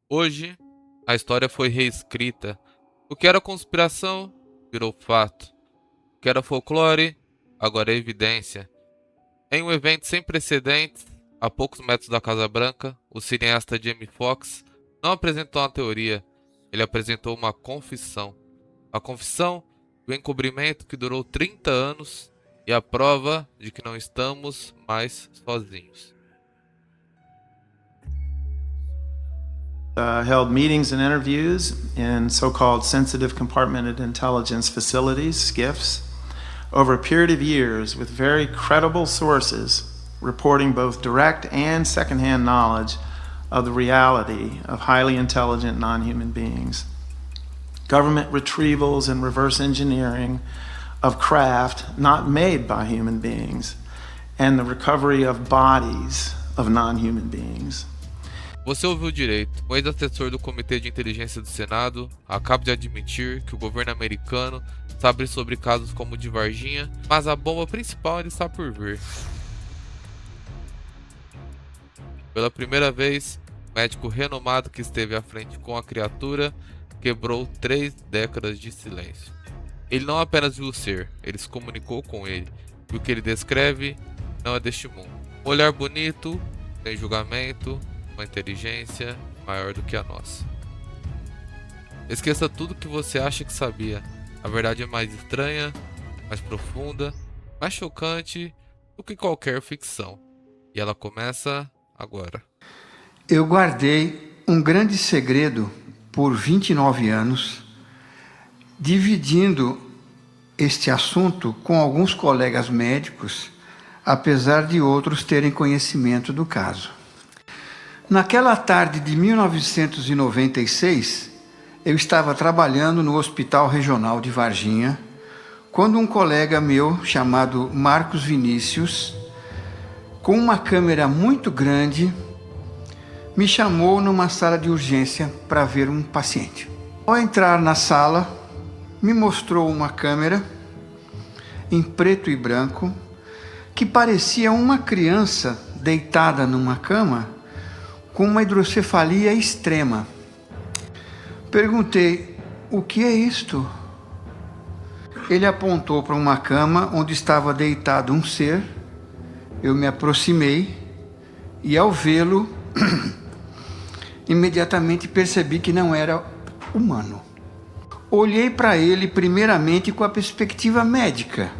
Hoje, a história foi reescrita. O que era conspiração virou fato. O que era folclore agora é evidência. Em um evento sem precedentes, a poucos metros da Casa Branca, o cineasta Jamie Foxx não apresentou uma teoria, ele apresentou uma confissão. A confissão do encobrimento que durou 30 anos e a prova de que não estamos mais sozinhos. Held meetings and interviews in so-called sensitive compartmented intelligence facilities, SCIFs, over a period of years with very credible sources reporting both direct and secondhand knowledge of the reality of highly intelligent non-human beings. Government retrievals and reverse engineering of craft not made by human beings, and the recovery of bodies of non-human beings. Você ouviu direito. O ex-assessor do Comitê de Inteligência do Senado acaba de admitir que o governo americano sabe sobre casos como o de Varginha, mas a bomba principal ainda está por vir. Pela primeira vez, o médico renomado que esteve à frente com a criatura quebrou 3 décadas de silêncio. Ele não apenas viu o ser, ele se comunicou com ele, e o que ele descreve não é deste mundo. Um olhar bonito, sem julgamento, uma inteligência maior do que a nossa. Esqueça tudo que você acha que sabia. A verdade é mais estranha, mais profunda, mais chocante do que qualquer ficção. E ela começa agora. Eu guardei um grande segredo por 29 anos, dividindo este assunto com alguns colegas médicos, apesar de outros terem conhecimento do caso. Naquela tarde de 1996, eu estava trabalhando no Hospital Regional de Varginha, quando um colega meu, chamado Marcos Vinícius, com uma câmera muito grande, me chamou numa sala de urgência para ver um paciente. Ao entrar na sala, me mostrou uma câmera em preto e branco, que parecia uma criança deitada numa cama, com uma hidrocefalia extrema. Perguntei, o que é isto? Ele apontou para uma cama onde estava deitado um ser. Eu me aproximei e, ao vê-lo, imediatamente percebi que não era humano. Olhei para ele primeiramente com a perspectiva médica.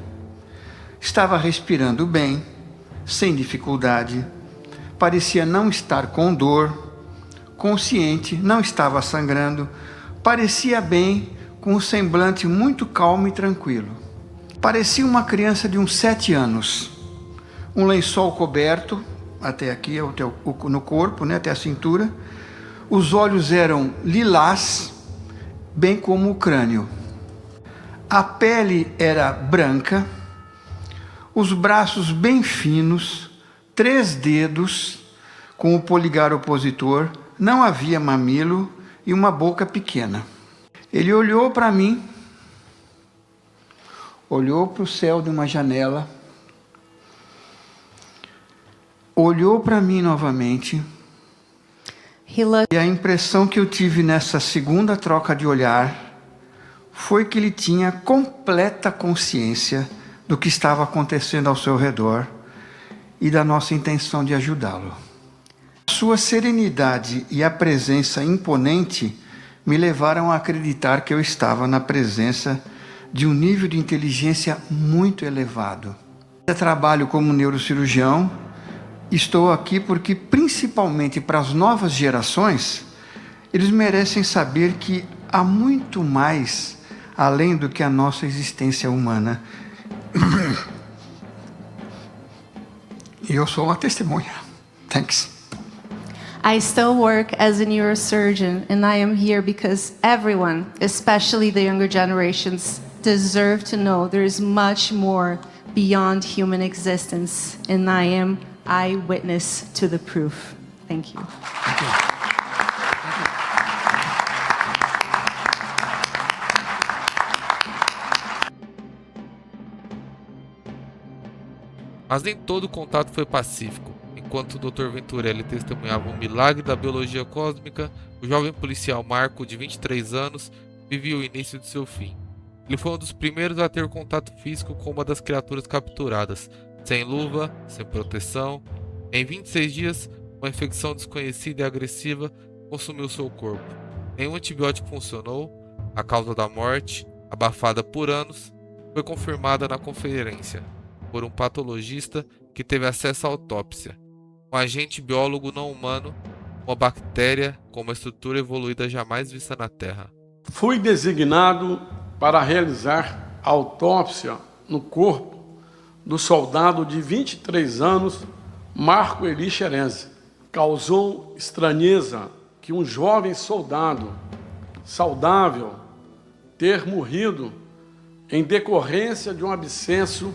Estava respirando bem, sem dificuldade, parecia não estar com dor, consciente, não estava sangrando, parecia bem, com um semblante muito calmo e tranquilo. Parecia uma criança de uns 7 anos, um lençol coberto, até aqui, no corpo, né, até a cintura, os olhos eram lilás, bem como o crânio. A pele era branca, os braços bem finos, 3 dedos com o polegar opositor, não havia mamilo e uma boca pequena. Ele olhou para mim, olhou para o céu de uma janela, olhou para mim novamente, e a impressão que eu tive nessa segunda troca de olhar foi que ele tinha completa consciência do que estava acontecendo ao seu redor e da nossa intenção de ajudá-lo. Sua serenidade e a presença imponente me levaram a acreditar que eu estava na presença de um nível de inteligência muito elevado. Eu trabalho como neurocirurgião, estou aqui porque, principalmente para as novas gerações, eles merecem saber que há muito mais além do que a nossa existência humana. E eu sou uma testemunha. Thanks. I still work as a neurosurgeon, and I am here because everyone, especially the younger generations, deserve to know there is much more beyond human existence, and I am eyewitness to the proof. Thank you. Thank you. Mas nem todo o contato foi pacífico. Enquanto o Dr. Venturelli testemunhava um milagre da biologia cósmica, o jovem policial Marco, de 23 anos, vivia o início de seu fim. Ele foi um dos primeiros a ter contato físico com uma das criaturas capturadas, sem luva, sem proteção. Em 26 dias, uma infecção desconhecida e agressiva consumiu seu corpo. Nenhum antibiótico funcionou. A causa da morte, abafada por anos, foi confirmada na conferência por um patologista que teve acesso à autópsia. Um agente biólogo não humano, uma bactéria com uma estrutura evoluída jamais vista na Terra. Fui designado para realizar a autópsia no corpo do soldado de 23 anos, Marco Eli Xerenze. Causou estranheza que um jovem soldado saudável ter morrido em decorrência de um abscesso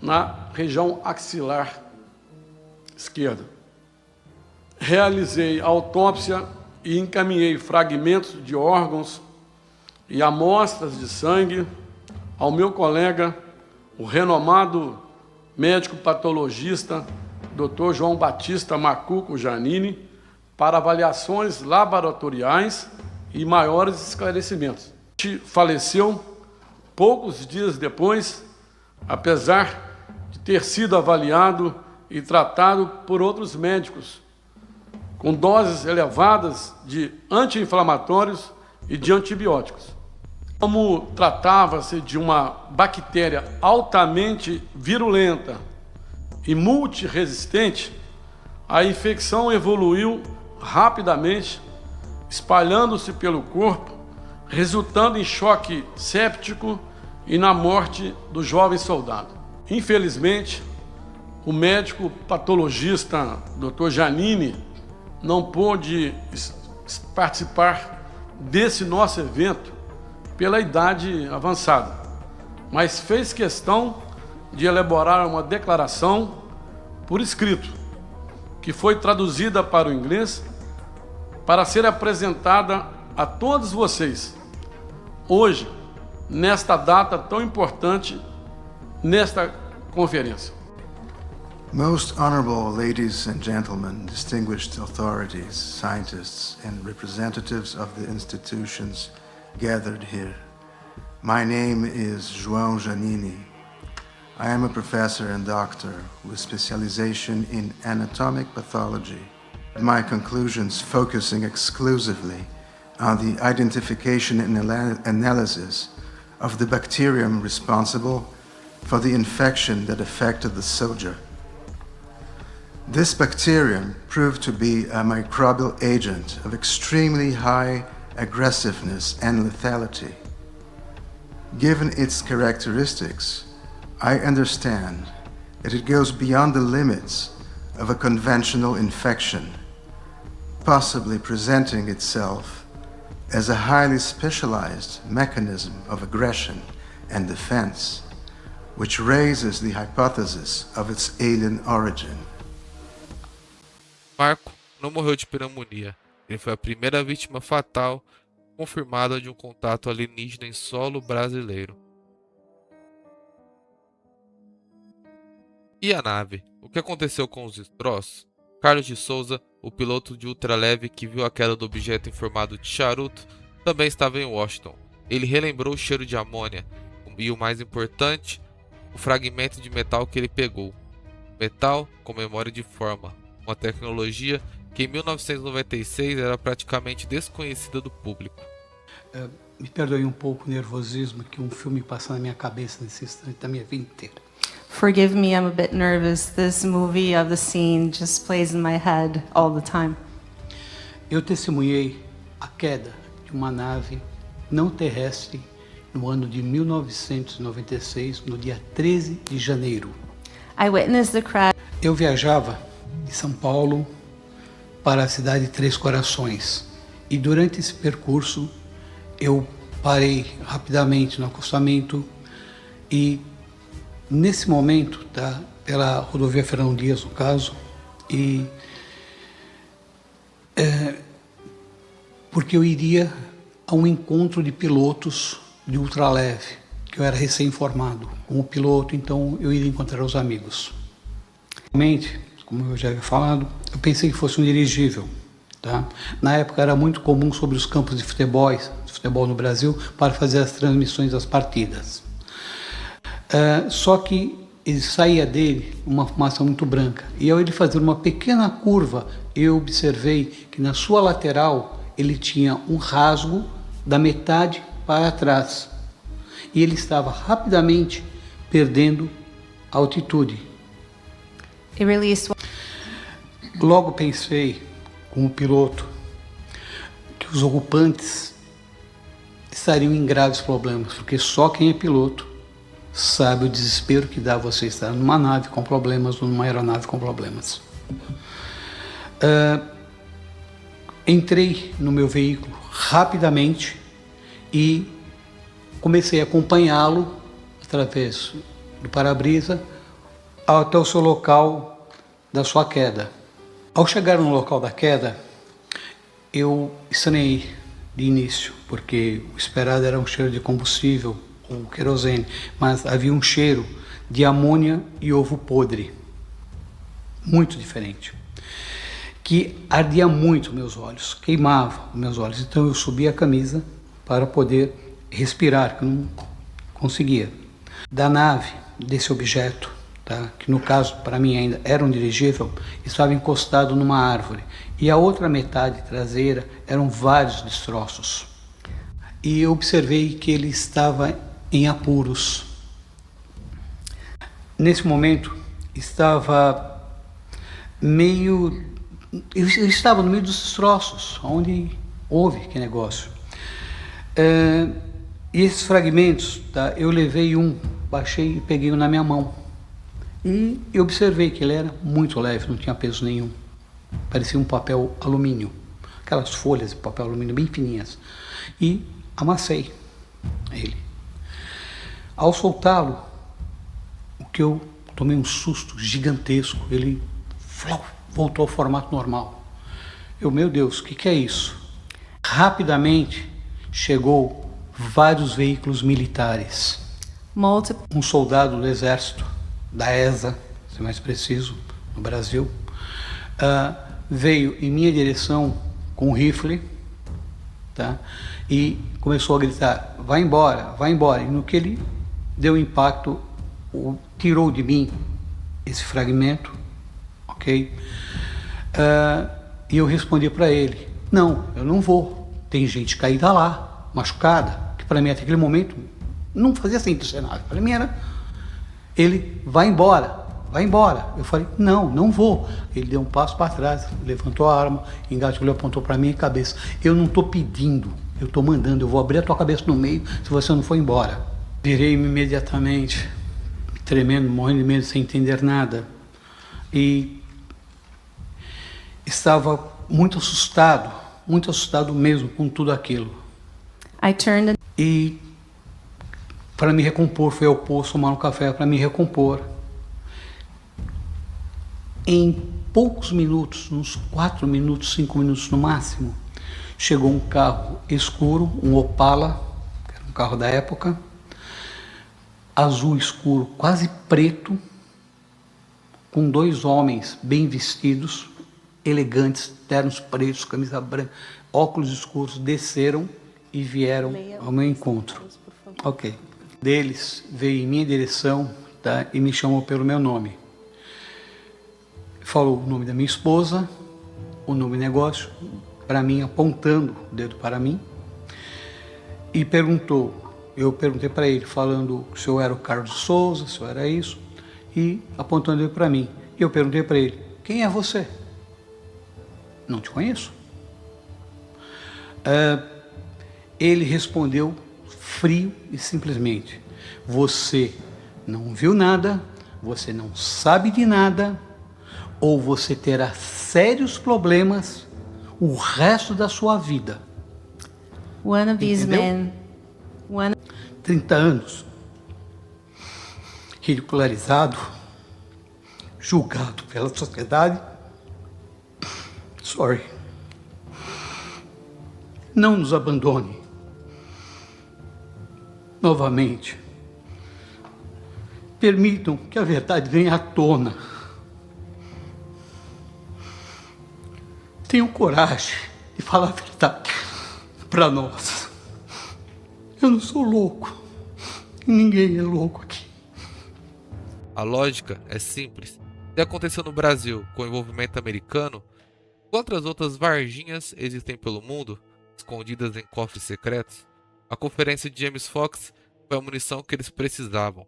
na região axilar esquerda. Realizei a autópsia e encaminhei fragmentos de órgãos e amostras de sangue ao meu colega, o renomado médico patologista Dr. João Batista Macuco Janini, para avaliações laboratoriais e maiores esclarecimentos. Faleceu poucos dias depois, apesar de ter sido avaliado e tratado por outros médicos, com doses elevadas de anti-inflamatórios e de antibióticos. Como tratava-se de uma bactéria altamente virulenta e multiresistente, a infecção evoluiu rapidamente, espalhando-se pelo corpo, resultando em choque séptico e na morte do jovem soldado. Infelizmente, o médico patologista Dr. Janini não pôde participar desse nosso evento pela idade avançada, mas fez questão de elaborar uma declaração por escrito, que foi traduzida para o inglês para ser apresentada a todos vocês hoje, nesta data tão importante, nesta conferência. Most honorable ladies and gentlemen, distinguished authorities, scientists, and representatives of the institutions gathered here. My name is João Janini. I am a professor and doctor with specialization in anatomic pathology. My conclusions focusing exclusively on the identification and analysis of the bacterium responsible for the infection that affected the soldier. This bacterium proved to be a microbial agent of extremely high aggressiveness and lethality. Given its characteristics, I understand that it goes beyond the limits of a conventional infection, possibly presenting itself as a highly specialized mechanism of aggression and defense, which raises the hypothesis of its alien origin. Marco não morreu de pneumonia. Ele foi a primeira vítima fatal confirmada de um contato alienígena em solo brasileiro. E a nave? O que aconteceu com os destroços? Carlos de Souza, o piloto de ultraleve que viu a queda do objeto em formato de charuto, também estava em Washington. Ele relembrou o cheiro de amônia e, o mais importante, o fragmento de metal que ele pegou. Metal com memória de forma, uma tecnologia que em 1996 era praticamente desconhecida do público. Me perdoe um pouco o nervosismo que um filme passa na minha cabeça nesse instante da minha vida inteira. Forgive me, I'm a bit nervous. This movie of the scene just plays in my head all the time. Eu testemunhei a queda de uma nave não terrestre no ano de 1996, no dia 13 de janeiro. I witnessed the crash. Eu viajava de São Paulo para a cidade de Três Corações e durante esse percurso eu parei rapidamente no acostamento e nesse momento, pela rodovia Fernão Dias, no caso, e porque eu iria a um encontro de pilotos de ultraleve, que eu era recém-formado como piloto, então eu iria encontrar os amigos. Realmente, como eu já havia falado, eu pensei que fosse um dirigível. Tá? Na época era muito comum sobre os campos de futebol no Brasil, para fazer as transmissões das partidas. Só que ele saía dele uma fumaça muito branca. E ao ele fazer uma pequena curva, eu observei que na sua lateral ele tinha um rasgo da metade para trás. E ele estava rapidamente perdendo altitude. It released. Logo pensei, como piloto, que os ocupantes estariam em graves problemas, porque só quem é piloto sabe o desespero que dá você estar numa nave com problemas ou numa aeronave com problemas. Entrei no meu veículo rapidamente e comecei a acompanhá-lo através do para-brisa até o seu local da sua queda. Ao chegar no local da queda, eu estranhei de início, porque o esperado era um cheiro de combustível, ou querosene, mas havia um cheiro de amônia e ovo podre, muito diferente, que ardia muito meus olhos, queimava meus olhos. Então eu subi a camisa para poder respirar, que eu não conseguia. Da nave, desse objeto, tá, que no caso para mim ainda era um dirigível, estava encostado numa árvore, e a outra metade traseira eram vários destroços. E eu observei que ele estava em apuros. Nesse momento, eu estava no meio dos destroços, onde houve que negócio. E esses fragmentos, tá, eu levei baixei e peguei na minha mão. E eu observei que ele era muito leve, não tinha peso nenhum. Parecia um papel alumínio, aquelas folhas de papel alumínio bem fininhas. E amassei ele. Ao soltá-lo, o que eu tomei um susto gigantesco, ele voltou ao formato normal. Meu Deus, o que é isso? Rapidamente chegou vários veículos militares. Um soldado do exército, da ESA, se ser mais preciso, no Brasil, veio em minha direção com um rifle, tá? E começou a gritar, vai embora, vai embora. E no que ele deu impacto, tirou de mim esse fragmento, ok? E eu respondi para ele, não, eu não vou, tem gente caída lá, machucada, que para mim até aquele momento não fazia sentido o cenário, para mim era, ele vai embora. Eu falei, não vou. Ele deu um passo para trás, levantou a arma, engatilhou, apontou para minha cabeça. Eu não estou pedindo, eu estou mandando, eu vou abrir a tua cabeça no meio se você não for embora. Virei-me imediatamente, tremendo, morrendo de medo, sem entender nada. E estava muito assustado mesmo com tudo aquilo. E para me recompor, fui ao poço tomar um café para me recompor. Em poucos minutos, uns 4 minutos, 5 minutos no máximo, chegou um carro escuro, um Opala, que era um carro da época, azul escuro, quase preto, com 2 homens bem vestidos, elegantes, ternos pretos, camisa branca, óculos escuros, desceram e vieram ao meu encontro. Ok. Deles veio em minha direção, tá, e me chamou pelo meu nome. Falou o nome da minha esposa, o nome do negócio, para mim, apontando o dedo para mim, e eu perguntei para ele, falando se eu era o Carlos Souza, se eu era isso, e apontando ele para mim. E eu perguntei para ele, quem é você? Não te conheço. Ele respondeu frio e simplesmente, você não viu nada, você não sabe de nada, ou você terá sérios problemas o resto da sua vida. One of these men, 30 anos, ridicularizado, julgado pela sociedade. Sorry. Não nos abandone. Novamente. Permitam que a verdade venha à tona. tenham coragem de falar a verdade para nós. Eu não sou louco. Ninguém é louco aqui. A lógica é simples. Se aconteceu no Brasil com envolvimento americano, quantas outras Varginhas existem pelo mundo, escondidas em cofres secretos? A conferência de James Fox foi a munição que eles precisavam.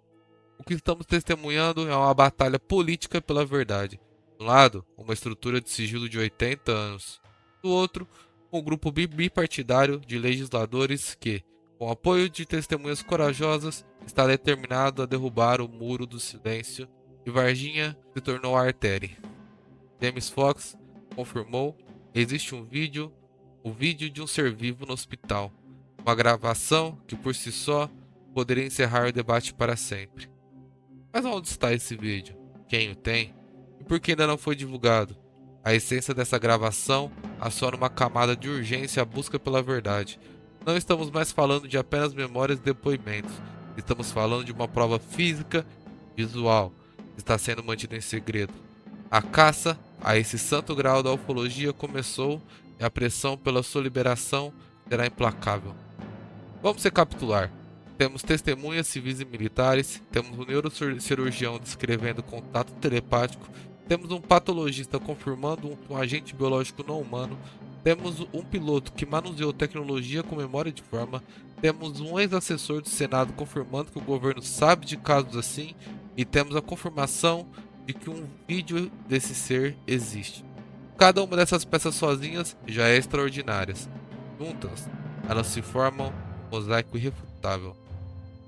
O que estamos testemunhando é uma batalha política pela verdade. De um lado, uma estrutura de sigilo de 80 anos. Do outro, um grupo bipartidário de legisladores que, com o apoio de testemunhas corajosas, está determinado a derrubar o muro do silêncio e Varginha se tornou a artéria. James Fox confirmou: existe um vídeo, o vídeo de um ser vivo no hospital. Uma gravação que por si só poderia encerrar o debate para sempre. Mas onde está esse vídeo? Quem o tem? E por que ainda não foi divulgado? A essência dessa gravação aciona uma camada de urgência à busca pela verdade. Não estamos mais falando de apenas memórias e depoimentos. Estamos falando de uma prova física, visual, que está sendo mantida em segredo. A caça a esse santo grau da ufologia começou e a pressão pela sua liberação será implacável. Vamos recapitular. Temos testemunhas civis e militares, temos um neurocirurgião descrevendo contato telepático, temos um patologista confirmando um agente biológico não humano, temos um piloto que manuseou tecnologia com memória de forma, temos um ex-assessor do Senado confirmando que o governo sabe de casos assim, e temos a confirmação de que um vídeo desse ser existe. Cada uma dessas peças sozinhas já é extraordinária. Juntas, elas se formam um mosaico irrefutável.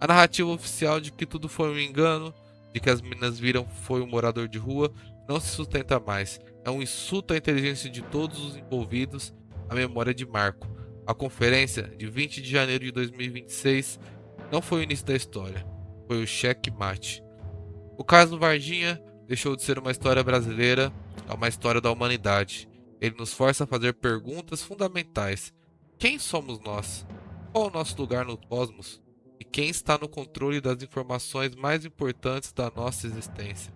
A narrativa oficial de que tudo foi um engano, de que as meninas viram foi um morador de rua, não se sustenta mais. É um insulto à inteligência de todos os envolvidos, à memória de Marco. A conferência de 20 de janeiro de 2026 não foi o início da história, foi o checkmate. O caso Varginha deixou de ser uma história brasileira a uma história da humanidade. Ele nos força a fazer perguntas fundamentais. Quem somos nós? Qual é o nosso lugar no cosmos? E quem está no controle das informações mais importantes da nossa existência?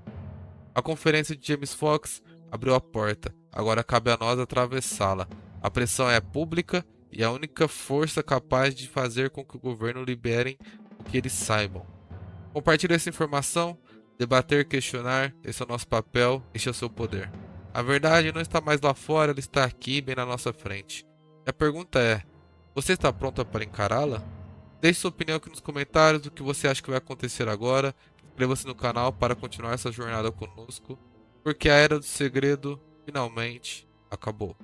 A conferência de James Fox abriu a porta, agora cabe a nós atravessá-la. A pressão é pública e a única força capaz de fazer com que o governo libere o que eles saibam. Compartilhe essa informação, debater, questionar, esse é o nosso papel, este é o seu poder. A verdade não está mais lá fora, ela está aqui, bem na nossa frente. E a pergunta é: você está pronta para encará-la? Deixe sua opinião aqui nos comentários, o que você acha que vai acontecer agora. Inscreva-se no canal para continuar essa jornada conosco, porque a Era do Segredo finalmente acabou.